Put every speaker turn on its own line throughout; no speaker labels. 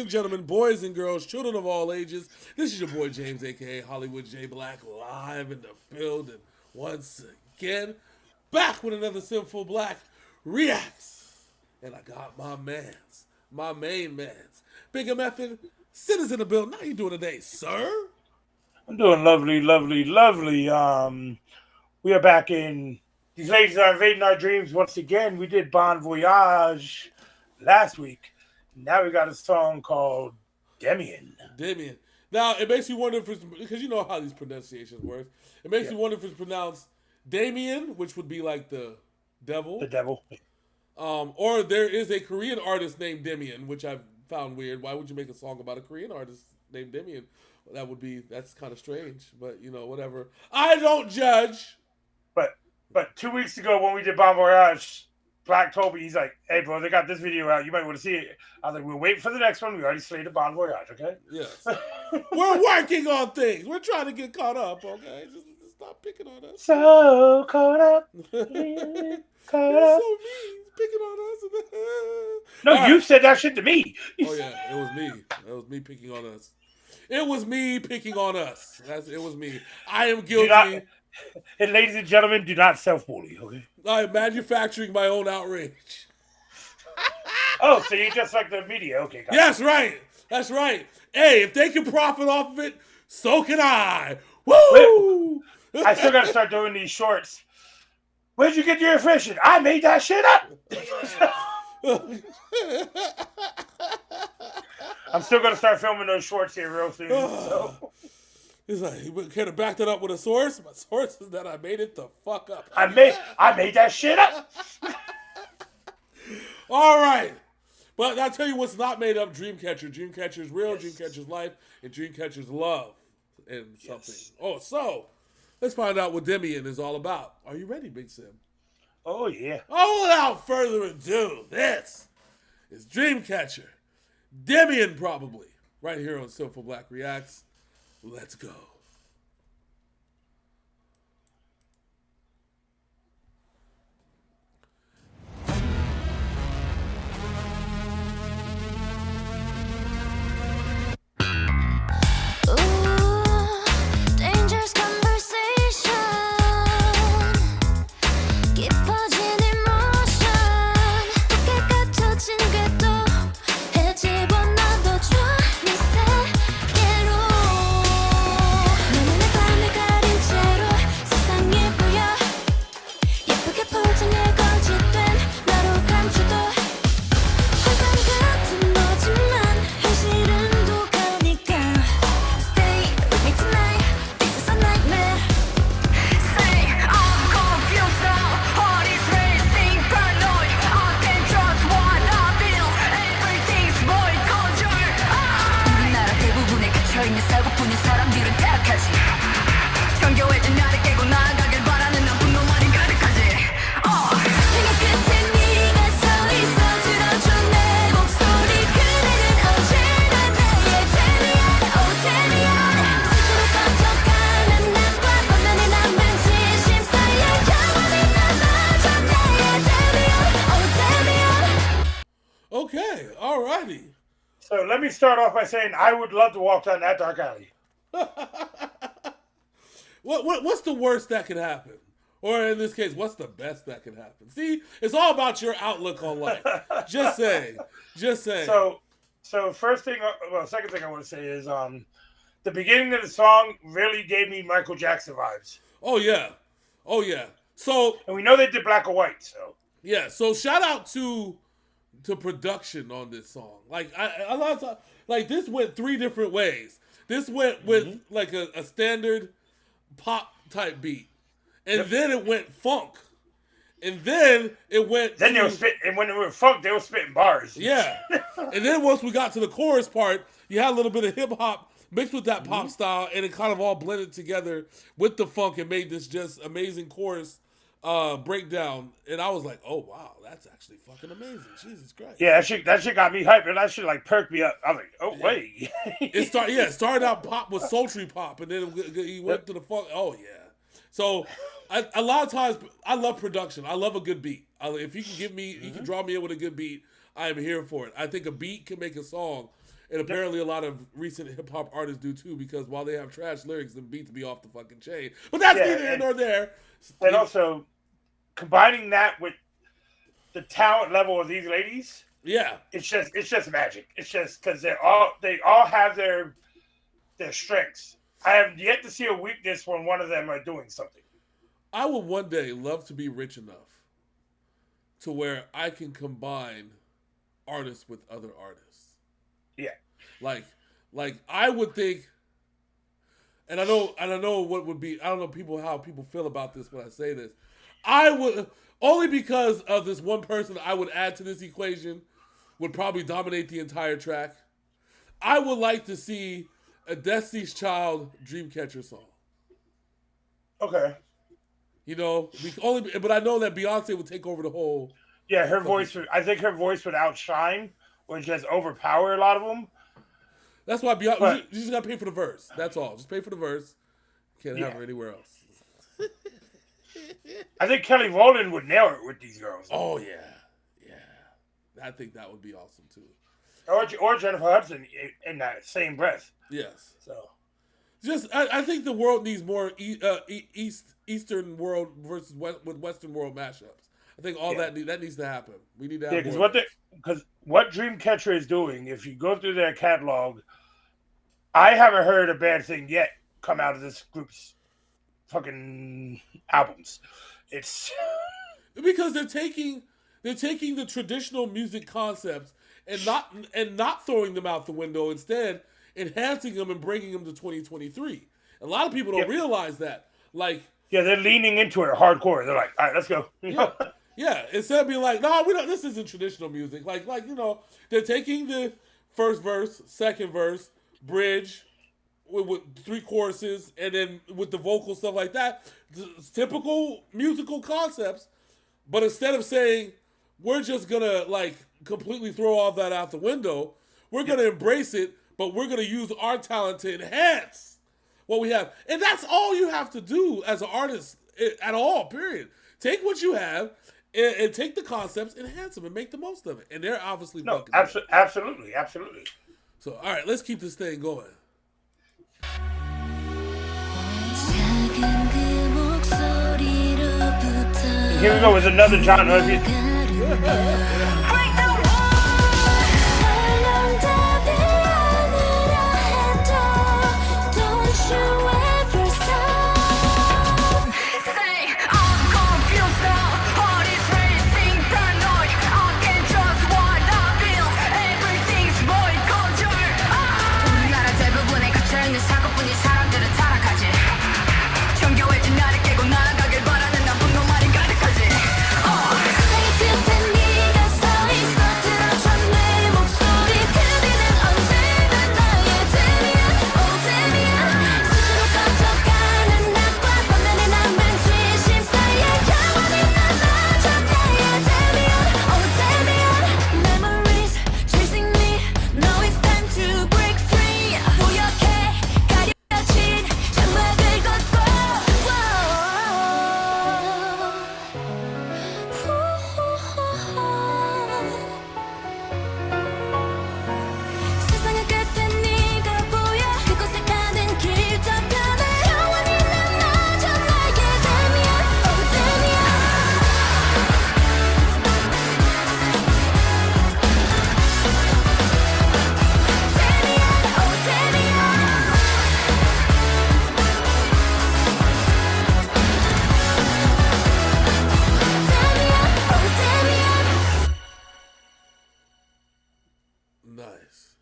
and gentlemen, boys and girls, children of all ages, this is your boy James, a.k.a. Hollywood J. Black, live in the building once again. Back with another Synful Blaq Reacts. And I got my main mans. Big MFing, sinners in the building. How you doing today, sir?
I'm doing lovely, lovely, lovely. We are back in These Ladies Are Invading Our Dreams once again. We did Bon Voyage last week. Now we got a song called Demian.
Demian. Now, it makes you wonder if it's, because you know how these pronunciations work. It makes you wonder if it's pronounced Demian, which would be like the devil.
The devil.
Or there is a Korean artist named Demian, which I've found weird. Why would you make a song about a Korean artist named Demian? That's kind of strange, but you know, whatever. I don't judge.
But 2 weeks ago when we did Bon Voyage, Black told me, he's like, hey, bro, they got this video out. You might want to see it. I was like, we'll wait for the next one. We already slated Bon Voyage, okay?
Yes. We're working on things. We're trying to get caught up, okay? Just stop picking on us.
So caught up.
You're so mean. Picking on us.
No, right. You said that shit to me.
Oh, yeah. It was me. It was me picking on us. It was me picking on us. It was me. I am guilty.
And ladies and gentlemen, do not self-bully, okay?
I'm manufacturing my own outrage.
Oh, so you just like the media. Okay, got
Yes, right. That's right. Hey, if they can profit off of it, so can I. Woo!
I still got to start doing these shorts. Where'd you get your efficient? I made that shit up. I'm still going to start filming those shorts here real soon. So.
He's like, you could have backed it up with a source. My source is that I made it the fuck up.
I made that shit up.
All right. But I'll tell you what's not made up. Dreamcatcher. Dreamcatcher's real. Yes. Dreamcatcher's life. And Dreamcatcher's love. And something. Yes. Oh, so let's find out what Demian is all about. Are you ready, Big Sim?
Oh, yeah.
Oh, without further ado, this is Dreamcatcher. Demian, probably. Right here on Synful Blaq Reacts. Let's go. Okay, alrighty.
So let me start off by saying I would love to walk down that dark alley.
What's the worst that could happen? Or in this case, what's the best that can happen? See, it's all about your outlook on life. Just saying.
So second thing I want to say is the beginning of the song really gave me Michael Jackson vibes.
Oh yeah. So,
and we know they did Black or White, so
yeah. So shout out to production on this song. Like a lot of times, like this went three different ways. This went with like a standard pop type beat, and then it went funk, and then it went.
Then they were spitting, and when it went funk, they were spitting bars.
Yeah, and then once we got to the chorus part, you had a little bit of hip hop mixed with that pop style, and it kind of all blended together with the funk and made this just amazing chorus breakdown. And I was like, oh wow, that's actually fucking amazing. Jesus Christ.
Yeah, that shit got me hyped, and that shit like perked me up. I was like, oh wait.
It started out pop with sultry pop, and then he went to the funk. Oh yeah. So a lot of times I love production. I love a good beat. If you can give me, you can draw me in with a good beat, I am here for it. I think a beat can make a song. And apparently a lot of recent hip hop artists do too, because while they have trash lyrics, the beats be off the fucking chain. But that's neither here nor there.
And also combining that with the talent level of these ladies, it's just magic. It's just because they all have their strengths. I have yet to see a weakness when one of them are doing something.
I would one day love to be rich enough to where I can combine artists with other artists.
Yeah.
Like I would think, and I know what would be, I don't know how people feel about this when I say this. I would, only because of this one person I would add to this equation would probably dominate the entire track. I would like to see a Destiny's Child Dreamcatcher song.
Okay.
You know, but I know that Beyonce would take over the whole.
Yeah, her voice. I think her voice would outshine or just overpower a lot of them.
That's why Beyonce. You just gotta pay for the verse. That's all. Just pay for the verse. Can't have her anywhere else.
I think Kelly Rowland would nail it with these girls.
Oh yeah. I think that would be awesome too.
Or Jennifer Hudson in that same breath.
Yes.
So,
I think the world needs more Eastern world versus with Western world mashups. I think all that needs to happen. We need to have
because what Dreamcatcher is doing, if you go through their catalog, I haven't heard a bad thing yet come out of this group's fucking albums. It's
because they're taking the traditional music concepts and not throwing them out the window, instead enhancing them and bringing them to 2023. A lot of people don't realize that. Like,
they're leaning into it hardcore. They're like, all right, let's go.
Yeah, instead of being like, no, we don't. This isn't traditional music. Like they're taking the first verse, second verse, bridge, with 3 choruses, and then with the vocal stuff like that, typical musical concepts. But instead of saying we're just gonna like completely throw all that out the window, we're gonna embrace it, but we're gonna use our talent to enhance what we have, and that's all you have to do as an artist at all. Period. Take what you have. And take the concepts, enhance them, and make the most of it. And they're obviously
absolutely.
So, all right, let's keep this thing going.
Here we go with another genre.
Nice.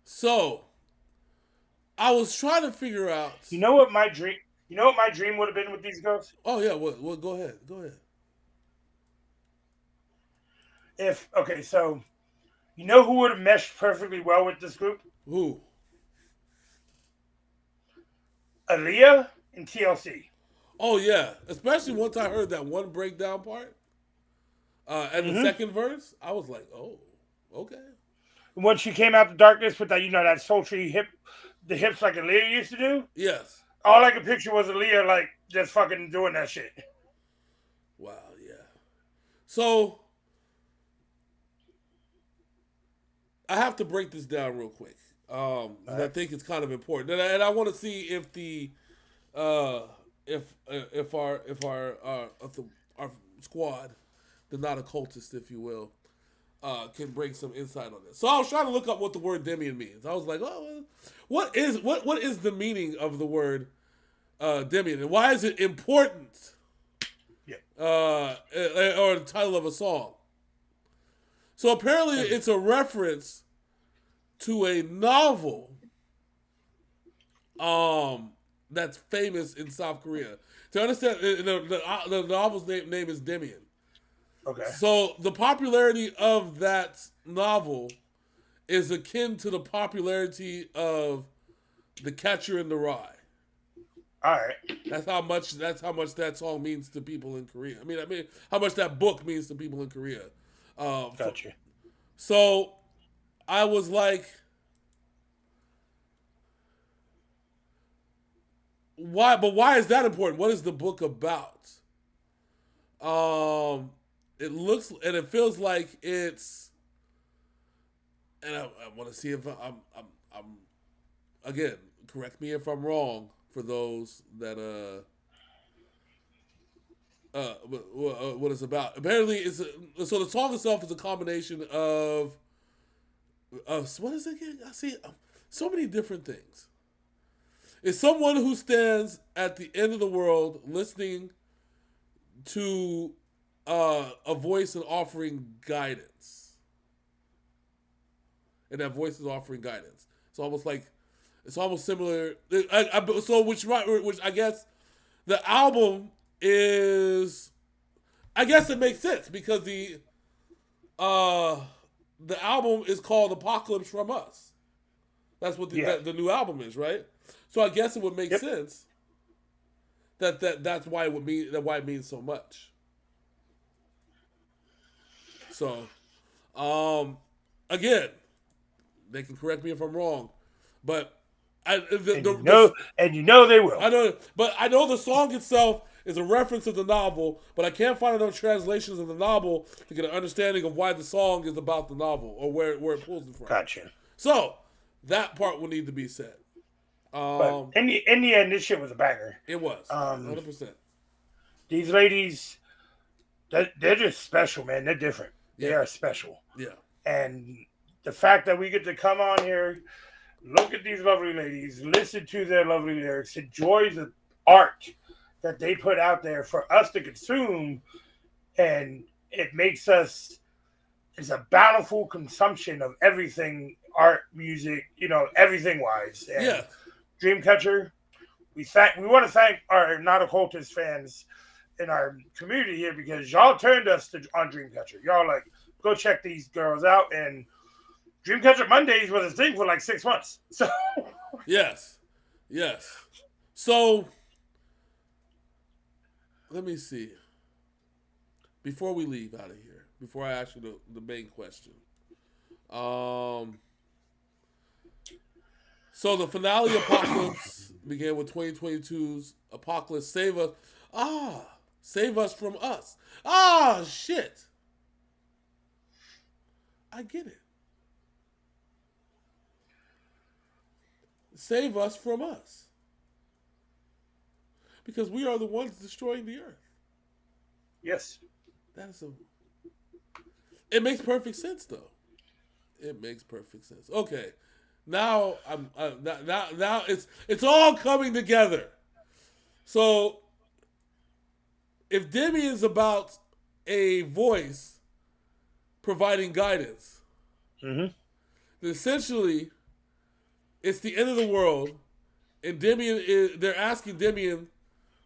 So, I was trying to figure out.
You know what my dream would have been with these girls?
Oh yeah, well go ahead.
So you know who would have meshed perfectly well with this group?
Who?
Aaliyah and TLC.
Oh yeah, especially once I heard that one breakdown part, and the second verse, I was like, oh, okay.
When she came out the darkness with that, that sultry the hips like Aaliyah used to do.
Yes.
All I could picture was Aaliyah like just fucking doing that shit.
Wow, yeah. So I have to break this down real quick. 'Cause I think it's kind of important, and I want to see if the if our squad, the not occultist, if you will, can bring some insight on this. So I was trying to look up what the word Demian means. I was like, oh, what is the meaning of the word Demian, and why is it important?
Yeah.
Or the title of a song. So apparently, it's a reference to a novel that's famous in South Korea. To understand, the novel's name is Demian.
Okay.
So the popularity of that novel is akin to the popularity of The Catcher in the Rye.
All right.
That's how much that song means to people in Korea. I mean how much that book means to people in Korea.
Gotcha.
So I was like, why? But why is that important? What is the book about? It looks and it feels like it's, and I want to see if I'm again. Correct me if I'm wrong. For those that what it's about. Apparently, so the song itself is a combination of what is it again? I see so many different things. It's someone who stands at the end of the world listening to a voice and offering guidance. And that voice is offering guidance. It's almost similar. So which I guess the album is, I guess it makes sense because the album is called Apocalypse from Us. That's what the new album is, right? So I guess it would make sense that's why it means so much. So, again, they can correct me if I'm wrong, but you
know they will.
I know the song itself is a reference to the novel, but I can't find enough translations of the novel to get an understanding of why the song is about the novel or where it pulls it from.
Gotcha.
So that part will need to be said.
But in the end, this shit was a banger.
It was 100%.
These ladies, they're just special, man. They're different. Yeah. They are special.
Yeah.
And the fact that we get to come on here, look at these lovely ladies, listen to their lovely lyrics, enjoy the art that they put out there for us to consume, and it makes us, it's a bountiful consumption of everything, art, music, everything wise. And Dreamcatcher, we want to thank our not occultist fans in our community here because y'all turned us on Dreamcatcher. Y'all like, go check these girls out, and Dreamcatcher Mondays was a thing for like 6 months. So
yes. So let me see. Before we leave out of here, before I ask you the main question, so the finale Apocalypse began with 2022's Apocalypse Save Us. Save Us from Us. Shit. I get it. Save us from us. Because we are the ones destroying the earth.
Yes.
It makes perfect sense, though. It makes perfect sense. Okay. Now now it's all coming together. So if Demian is about a voice providing guidance, then essentially it's the end of the world, and they're asking Demian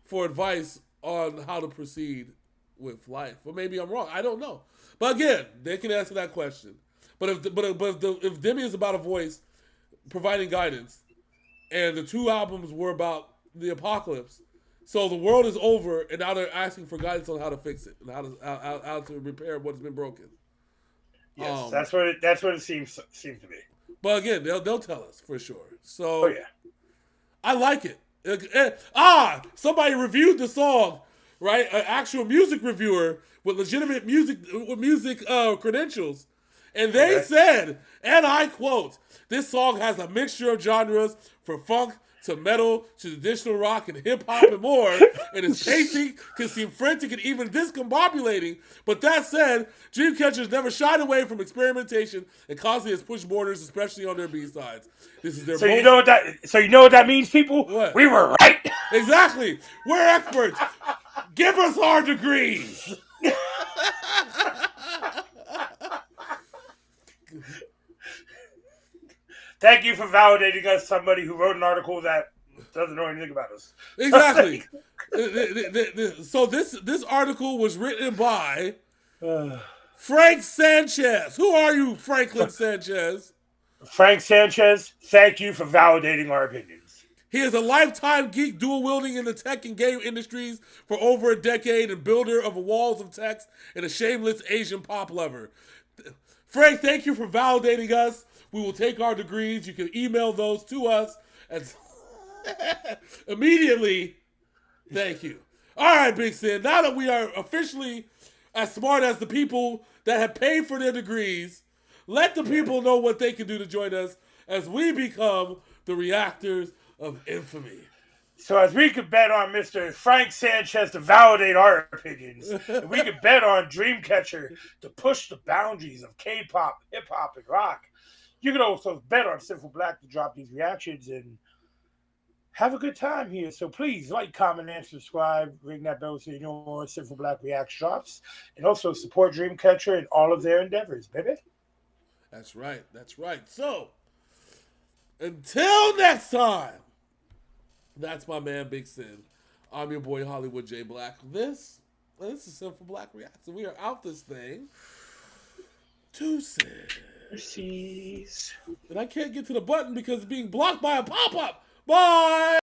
for advice on how to proceed with life. Well, maybe I'm wrong. I don't know. But again, they can answer that question. But if Demian is about a voice providing guidance, and the two albums were about the apocalypse, so the world is over, and now they're asking for guidance on how to fix it and how to repair what has been broken.
Yes, that's what it seems to be.
But again, they'll tell us for sure. So I like it. Somebody reviewed the song, right? An actual music reviewer with legitimate music credentials, And they
Okay.
said, and I quote, this song has a mixture of genres from funk to metal to traditional rock and hip hop and more, and its pacing can seem frantic and even discombobulating. But that said, Dreamcatchers never shied away from experimentation and constantly has pushed borders, especially on their B-sides. This is their
So you know what that means, people?
What?
We were right.
Exactly. We're experts. Give us our degrees.
Thank you for validating us, somebody who wrote an article that doesn't know anything about us.
Exactly. So this article was written by Frank Sanchez. Who are you, Franklin Sanchez?
Frank Sanchez, thank you for validating our opinions.
He is a lifetime geek, dual wielding in the tech and game industries for over a decade, and builder of walls of text and a shameless Asian pop lover. Frank, thank you for validating us. We will take our degrees. You can email those to us and immediately. Thank you. All right, Big Sin. Now that we are officially as smart as the people that have paid for their degrees, let the people know what they can do to join us as we become the reactors of infamy.
So as we could bet on Mr. Frank Sanchez to validate our opinions, and we could bet on Dreamcatcher to push the boundaries of K-pop, hip-hop, and rock, you can also bet on Synful Blaq to drop these reactions and have a good time here. So please like, comment, and subscribe. Ring that bell so you know more Synful Blaq Reacts drops. And also support Dreamcatcher in all of their endeavors, baby.
That's right. That's right. So, until next time, that's my man, Big Sin. I'm your boy, Hollywood J. Black. This is Synful Blaq Reacts. And we are out this thing. Deuces. And I can't get to the button because it's being blocked by a pop-up. Bye!